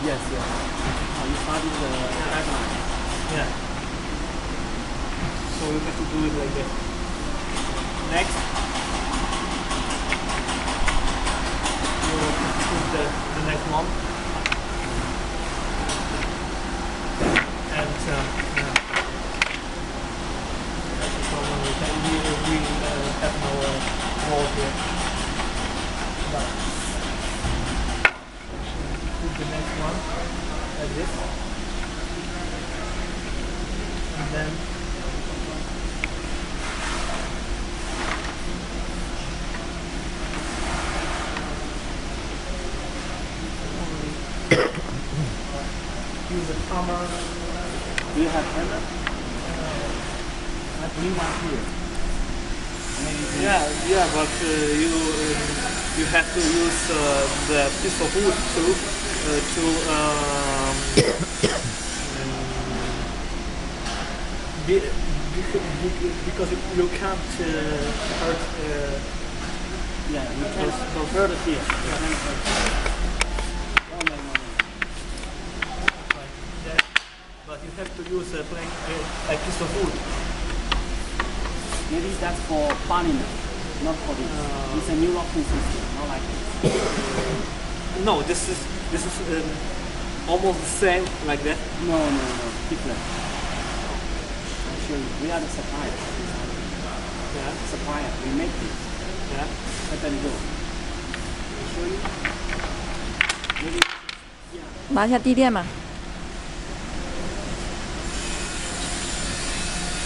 Yes, yes. Oh, you started the pipeline. Yeah. So you have to do it like this. Next, you put the next one. And yeah. That's the problem. We have no wall here. But put the next one like this. And then use the hammer. Do you have hammer? I bring one here. Maybe Yeah, but you have to use the piece of wood because you can't hurt. yeah, you can hurt it here. You can hurt. No. Like that. But you have to use a piece of wood. Maybe that's for parliament, not for this. It's a new locking system, not like this. No, this is almost the same like that. No, different. Actually, we are the supplier. Yeah. Supplier, we make it. Yeah. Tap&Go. I'll show you. Maybe, yeah. 拿一下地垫嘛。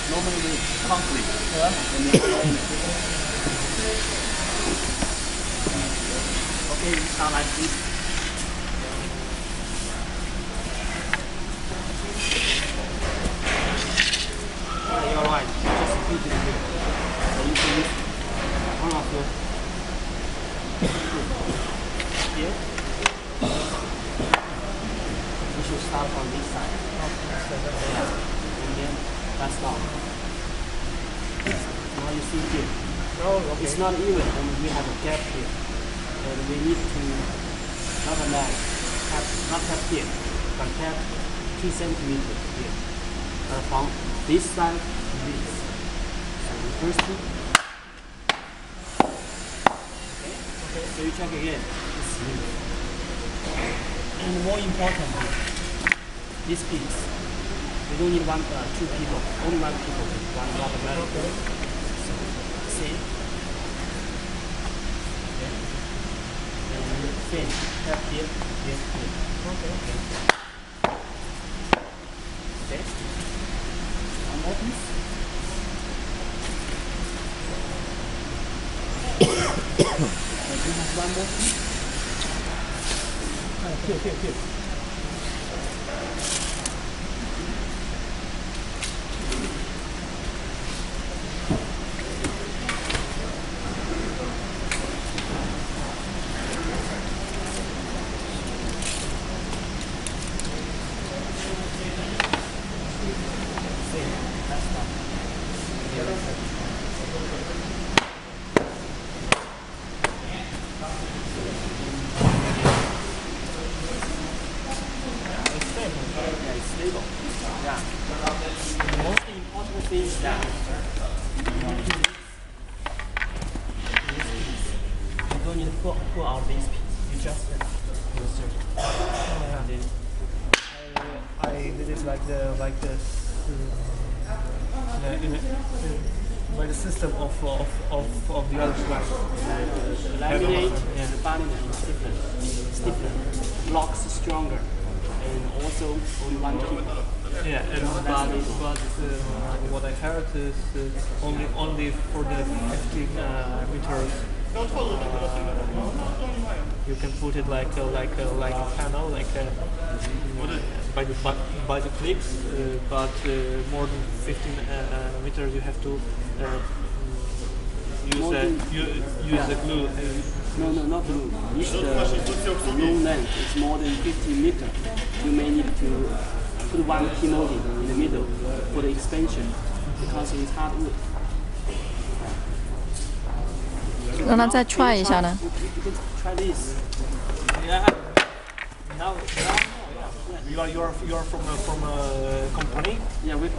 Normally with concrete. Yeah. And then roll it. Okay, you start like this. You're right. Just put it here. So you can use one of your here. You should start from this side. Yeah. And then that's all. Now you see here. Oh, okay. It's not even, and we have a gap here. And we need to not a line, not tap here, but tap 2 centimeters here. From this side to this. So the first two. Okay, so you check again. It's smooth. And more importantly, this piece. We don't need two people, only one people, one rubber mallet. Okay. So, see? Okay. And same, tap here, here. Okay. Okay. One more piece. And we have one more piece. Here. Yeah, it's stable. Yeah. The most important thing is that you don't need to pull out this piece. You just insert. And then I did it like by the system of the other side. the laminate, the parliament is different. It's different. Blocks stronger. And also only one people. Yeah, but what I heard is only for the 15 meters. You can put it like a panel, by the clicks, but more than 15 meters you have to use the glue. No, not glue. If the long length is more than 50 meters, you may need to put one key molding in the middle for the expansion because it's hardwood. 让它再踹一下呢。 You can try this. Yeah. Now You are from a company. Yeah, we